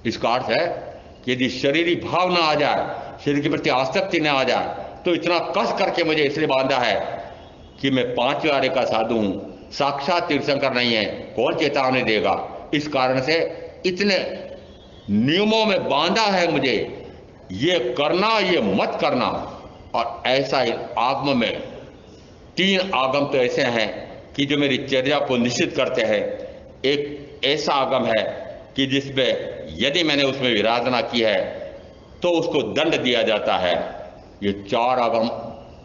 इसका अर्थ है कि यदि शरीरी भाव ना आ जाए, शरीर के प्रति आसक्ति न आ जाए, तो इतना कस करके मुझे इसलिए बांधा है कि मैं 5 वारे का साधु हूं, साक्षात तीर्थंकर नहीं है, कौन चेतावनी देगा? इस कारण से इतने नियमों में बांधा है मुझे, ये करना, ये मत करना। और ऐसा ही आगम में 3 आगम तो ऐसे हैं कि जो मेरी चर्या को निश्चित करते हैं। एक ऐसा आगम है कि जिसमें यदि मैंने उसमें विराधना की है तो उसको दंड दिया जाता है। ये 4 आगम,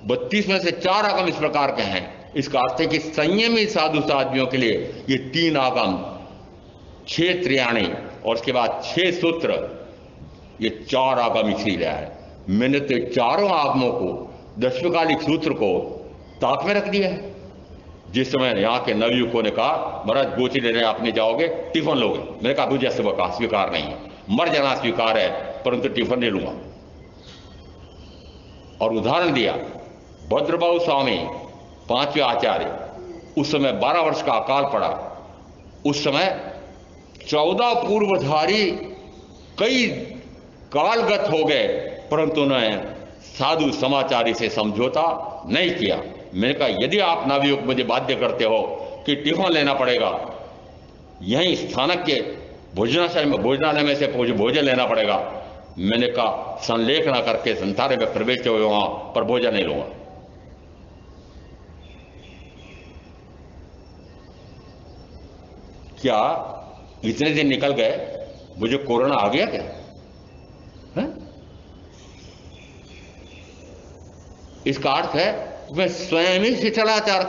32 में से 4 आगम इस प्रकार के हैं इसका अर्थ है कि संयमी साधु साध्वियों के लिए ये 3 आगम, 6 त्रियाणी और उसके बाद 6 सूत्र, ये 4 आगम इसीलिए है। मैंने तो चारों आगमों को, दशकालिक सूत्र को ताक में रख दिया है। जिस समय यहाँ के नवयुवकों ने कहा महाराज गोची लेने आप नहीं जाओगे, टिफिन लोगे, मैंने कहा मुझे स्वीकार नहीं है, मर जाना स्वीकार है परंतु टिफिन नहीं लूंगा। और उदाहरण दिया भद्रबाहु स्वामी 5वें आचार्य, उस समय 12 वर्ष का अकाल पड़ा। उस समय 14 पूर्वधारी कई कालगत हो गए परंतु उन्होंने साधु समाचारी से समझौता नहीं किया। मैंने कहा यदि आप नवयुवक मुझे बाध्य करते हो कि टिफिन लेना पड़ेगा, यहीं स्थानक के भोजनालय में से भोजन लेना पड़ेगा, मैंने कहा संलेख ना करके संसार में प्रवेश हुए वहां पर भोजन नहीं लूंगा। क्या इतने दिन निकल गए, मुझे कोरोना आ गया क्या है? इसका अर्थ है मैं स्वयं ही शिथिलाचार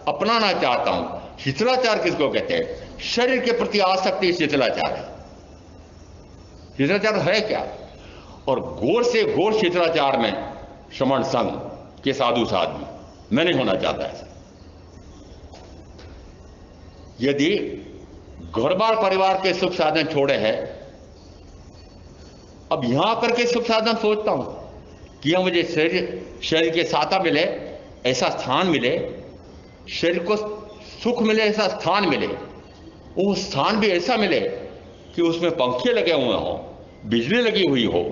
अपनाना चाहता हूं। शिथिलाचार किसको कहते हैं? शरीर के प्रति आसक्ति शिथिलाचार है। शिथिलाचार है क्या? और घोर से घोर शिथिलाचार में श्रमण संघ के साधु साध्वी, मैं नहीं होना चाहता ऐसा। यदि घर बार परिवार के सुख साधन छोड़े हैं, अब यहां करके सुख साधन सोचता हूं कि यह मुझे शरीर के साथा मिले, ऐसा स्थान मिले, शरीर को सुख मिले, ऐसा स्थान मिले, वो स्थान भी ऐसा मिले कि उसमें पंखे लगे हुए हों, बिजली लगी हुई हो,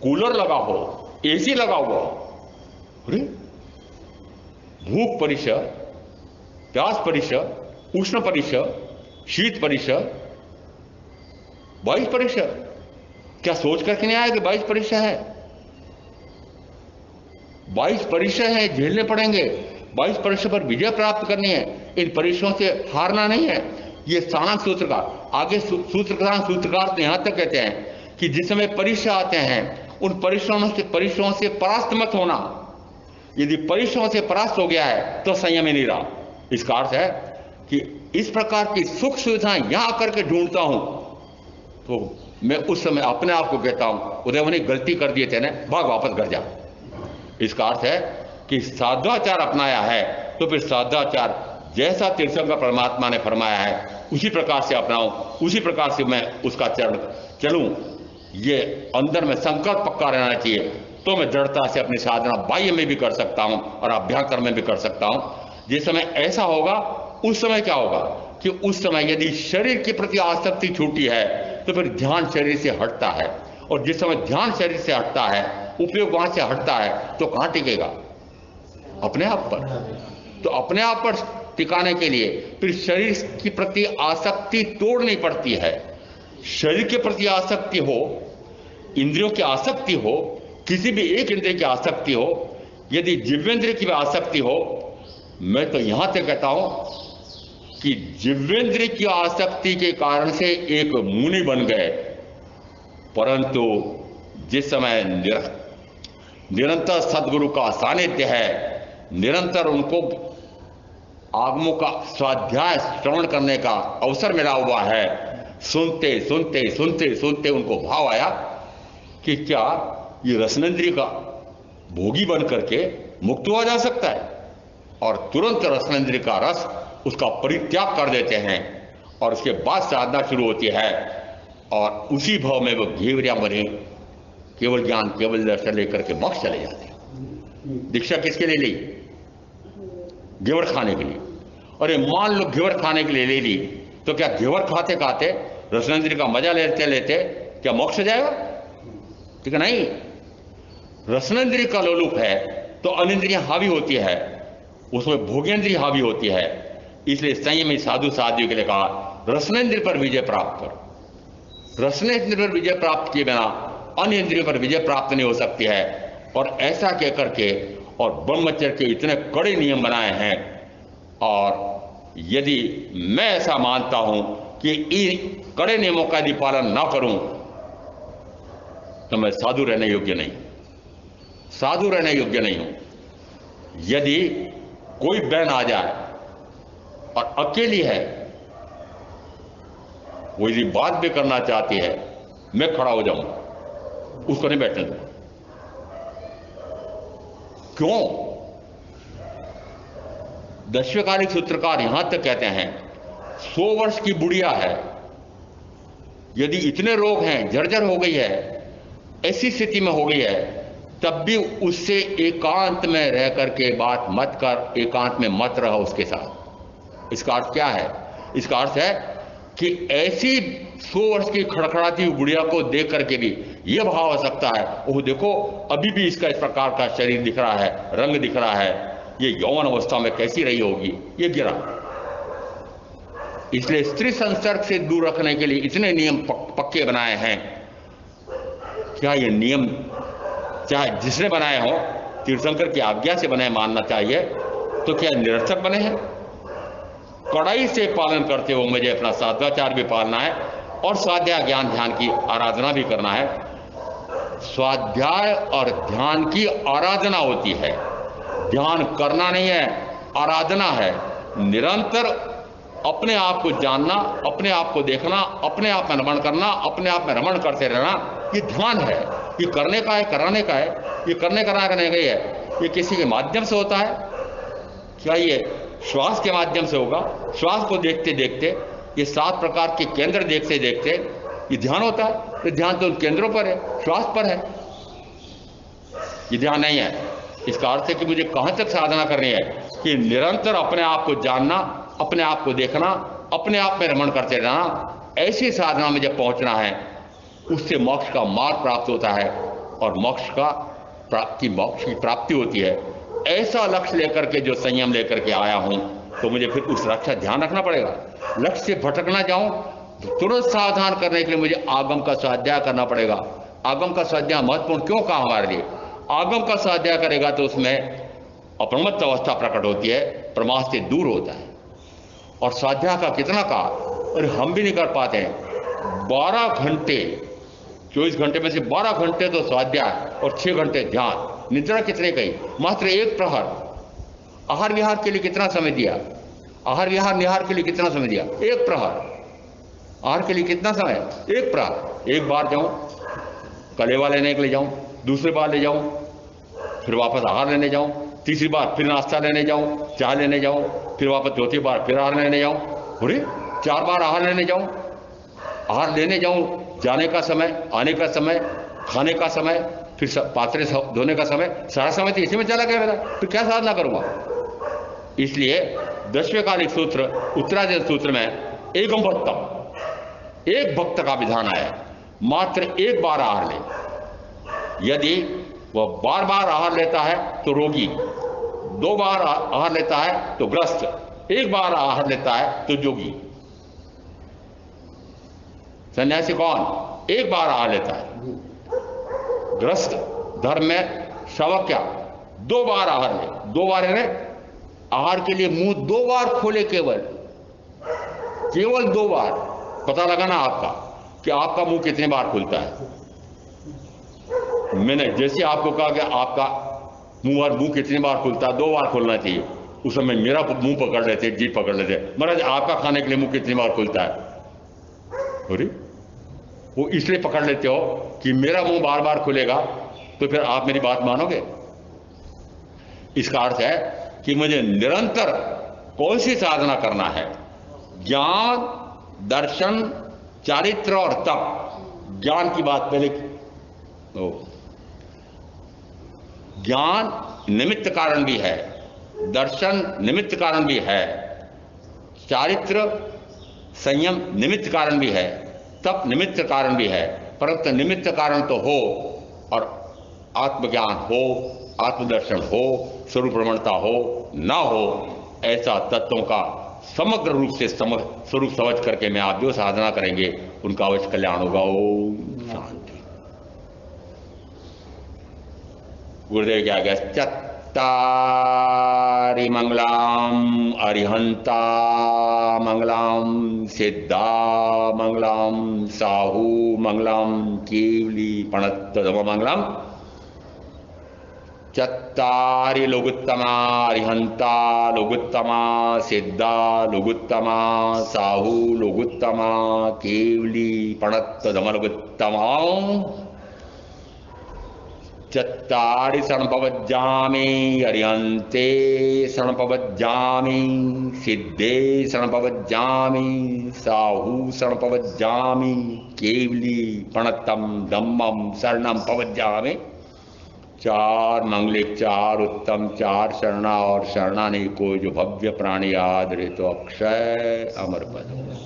कूलर लगा हो, एसी लगा हुआ हो। अरे भूख परिसर, प्यास परिसर, उष्ण परिसर, शीत परिसर, 22 परिसर, क्या सोच करके नहीं आया कि 22 परिसर है? 22 परिसर है, झेलने पड़ेंगे। 22 परिसर पर विजय प्राप्त करनी है, इन परिसरों से हारना नहीं है। ये साणक सूत्र का आगे सूत्रकार यहां तक कहते हैं कि जिस समय परिसर आते हैं उन परिसरों से परास्त मत होना। यदि परिसरों से परास्त हो गया है तो संयम ही नहीं रहा। इसका अर्थ है कि इस प्रकार की सुख सुविधाएं यहां आकर के ढूंढता हूं तो मैं उस समय अपने आप को कहता हूं उदयवनी गलती कर दिए थे ना, भाग वापस घर जा। इसका अर्थ है कि साधुआचार अपनाया है तो फिर साधुआचार जैसा तीर्थंकर परमात्मा ने फरमाया है उसी प्रकार से अपनाऊं, उसी प्रकार से मैं उसका चरण चलूं। ये अंदर में संकल्प पक्का रहना चाहिए तो मैं दृढ़ता से अपनी साधना बाह्य में भी कर सकता हूं और अभ्यंतर में भी कर सकता हूं। जिस समय ऐसा होगा उस समय क्या होगा कि उस समय यदि शरीर के प्रति आसक्ति छूटी है तो फिर ध्यान शरीर से हटता है, और जिस समय ध्यान शरीर से हटता है, उपयोग वहां से हटता है तो कहां टिकेगा? अपने आप पर। तो अपने आप पर टिकाने के लिए फिर शरीर के प्रति आसक्ति तोड़नी पड़ती है। शरीर के प्रति आसक्ति हो, इंद्रियों की आसक्ति हो, किसी भी एक इंद्रिय की आसक्ति हो, यदि जिव्वेंद्रिय की आसक्ति हो, मैं तो यहां तक कहता हूं कि जिव्वेंद्रिय की आसक्ति के कारण से एक मुनि बन गए, परंतु जिस समय निरंतर सदगुरु का सानिध्य है, निरंतर उनको आगमों का स्वाध्याय श्रवण करने का अवसर मिला हुआ है, सुनते सुनते सुनते सुनते उनको भाव आया कि क्या ये रसनेंद्रिय का भोगी बन करके मुक्त हुआ जा सकता है, और तुरंत रसनेंद्रिय का रस उसका परित्याग कर देते हैं और उसके बाद साधना शुरू होती है, और उसी भाव में वो घेवरिया बने केवल ज्ञान केवल दर्शन लेकर के मोक्ष चले जाते हैं। दीक्षा किसके लिए ली? घेवर खाने के लिए। अरे मान लो घेवर खाने के लिए ले ली तो क्या घेवर खाते खाते रसनेंद्रिय का मजा लेते लेते क्या मोक्ष हो जाएगा? ठीक है नहीं। रसनेंद्रिय का लोलुप है तो अनिंद्रिय हावी होती है, उसमें भोगेंद्रिय हावी होती है। इसलिए संयमी साधु साध्वी के लिए कहा रसनेंद्रिय पर विजय प्राप्त करो। रसनेंद्रिय पर विजय प्राप्त किए बिना अन्य इंद्रियों पर विजय प्राप्त नहीं हो सकती है। और ऐसा कह करके और ब्रह्मचर्य के इतने कड़े नियम बनाए हैं, और यदि मैं ऐसा मानता हूं कि इन कड़े नियमों का यदि पालन ना करूं तो मैं साधु रहने योग्य नहीं, साधु रहने योग्य नहीं हूं। यदि कोई बहन आ जाए और अकेली है, वो यदि बात भी करना चाहती है, मैं खड़ा हो जाऊंगा, उसको नहीं बैठने दूंगा। क्यों? दशवेकालिक सूत्रकार यहां तक कहते हैं 100 वर्ष की बुढ़िया है, यदि इतने रोग हैं, जर्जर हो गई है, ऐसी स्थिति में हो गई है, तब भी उससे एकांत में रह करके बात मत कर, एकांत में मत रहो उसके साथ। इसका अर्थ क्या है? इसका अर्थ है कि ऐसी 100 वर्ष की खड़खड़ाती हुई बुढ़िया को देख करके भी यह भाव हो सकता है, ओह देखो अभी भी इसका इस प्रकार का शरीर दिख रहा है, रंग दिख रहा है, ये यौवन अवस्था में कैसी रही होगी, ये गिरा। इसलिए स्त्री संसर्ग से दूर रखने के लिए इतने नियम पक्के बनाए हैं। क्या ये नियम चाहे जिसने बनाए हो तीर्थंकर की आज्ञा से बने मानना चाहिए, तो क्या निरर्थक बने हैं? कड़ाई से पालन करते हुए मुझे अपना साधवाचार भी पालना है और स्वाध्याय ज्ञान ध्यान की आराधना भी करना है। स्वाध्याय और ध्यान की आराधना होती है, ध्यान करना नहीं है, आराधना है। निरंतर अपने आप को जानना, अपने आप को देखना, अपने आप में रमण करना, अपने आप में रमण करते रहना, ये ध्यान है। ये करने का है, कराने का है, ये करने कराने का है। ये किसी के माध्यम से होता है क्या? ये श्वास के माध्यम से होगा। श्वास को देखते देखते, ये 7 प्रकार के केंद्र देखते देखते ये ध्यान होता है। तो ध्यान तो उन केंद्रों पर है, श्वास पर है, ये ध्यान नहीं है। इसका अर्थ है कि मुझे कहां तक साधना करनी है कि निरंतर अपने आप को जानना, अपने आप को देखना, अपने आप में रमण करते रहना। ऐसी साधना में जब पहुंचना है, उससे मोक्ष का मार्ग प्राप्त होता है और मोक्ष की प्राप्ति होती है। ऐसा लक्ष्य लेकर के जो संयम लेकर के आया हूं, तो मुझे फिर उस लक्ष्य का ध्यान रखना पड़ेगा। लक्ष्य से भटक ना जाऊं, तुरंत सावधान करने के लिए मुझे आगम का स्वाध्याय करना पड़ेगा। आगम का स्वाध्याय महत्वपूर्ण क्यों कहा हमारे लिए? आगम का स्वाध्याय करेगा तो उसमें अप्रमत्त अवस्था प्रकट होती है, प्रमाद से दूर होता है। और स्वाध्याय का कितना कहा, अरे हम भी नहीं कर पाते हैं। 12 घंटे, 24 घंटे में से 12 घंटे तो स्वाध्याय और 6 घंटे ध्यान। निद्रा कितने कही? मात्र 1 प्रहर। आहार विहार के लिए कितना समय दिया? आहार विहार निहार के लिए कितना समय दिया? 1 प्रहर। आहार के लिए कितना समय? 1 प्रहर। एक बार जाऊं, कलेवा लेने के लिए जाऊं, दूसरी बार ले जाऊं, फिर वापस आहार लेने जाऊं, तीसरी बार फिर नाश्ता लेने जाऊं, चाय लेने जाऊं, फिर वापस चौथी बार फिर आहार लेने जाऊं, अरे 4 बार आहार लेने जाऊं। आहार लेने जाऊं, जाने का समय, आने का समय, खाने का समय, फिर पात्रे धोने का समय, सारा समय तो इसी में चला गया मेरा। फिर क्या साधना करूंगा? इसलिए दशवेकालिक सूत्र, उत्तरार्जुन सूत्र में एकम भक्तम, एक भक्त का विधान आया। मात्र 1 बार आहार ले। यदि वह बार बार आहार लेता है तो रोगी, 2 बार आहार लेता है तो ग्रस्त, 1 बार आहार लेता है तो जोगी। सन्यासी कौन? 1 बार आहार लेता है। ग्रस्त धर्म में श्रावक क्या? 2 बार आहार ले। 2 बार है आहार के लिए मुंह 2 बार खोले, केवल 2 बार। पता लगाना आपका कि आपका मुंह कितने बार खुलता है। मैंने जैसे आपको कहा कि आपका मुंह कितनी बार खुलता है, 2 बार खुलना चाहिए। उस समय मेरा मुंह पकड़ लेते, जीभ पकड़ लेते, महाराज आपका खाने के लिए मुंह कितनी बार खुलता है? अरे वो इसलिए पकड़ लेते हो कि मेरा मुंह बार बार खुलेगा तो फिर आप मेरी बात मानोगे। इसका अर्थ है कि मुझे निरंतर कौन सी साधना करना है? ज्ञान, दर्शन, चारित्र और तप। ज्ञान की बात पहले, ज्ञान निमित्त कारण भी है, दर्शन निमित्त कारण भी है, चारित्र संयम निमित्त कारण भी है, तप निमित्त कारण भी है। परंतु निमित्त कारण तो हो और आत्मज्ञान हो, आत्मदर्शन हो, स्वरूप रमणता हो, ना हो, ऐसा तत्वों का समग्र रूप से स्वरूप समझ करके मैं आप जो साधना करेंगे उनका अवश्य कल्याण होगा। ओम शांति। गुरुदेव क्या गया? चत्तारि मंगलाम अरिहंता मंगलाम सिद्धा मंगलाम साहू मंगलाम केवली पणत्तम मंगलम चत्तारि लोगुत्तमा रिहंता लोगुत्तमा सिद्धा लोगुत्तमा साहू लोगुत्तमा केवली पणत्त धमलोगुत्तमा चत्तारि शरणपवज्जामि अरिहन्ते शरणपवज्जामि सिद्धे शरणपवज्जामि साहू शरणपवज्जामि केवली पणत्तम धम्मम शरणम पवज्जामि। चार मंगलिक, चार उत्तम, चार शरणा और शरणानी को जो भव्य प्राणी आदरे तो अक्षय अमर पद।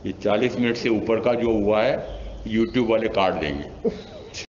ये 40 मिनट से ऊपर का जो हुआ है यूट्यूब वाले काट देंगे।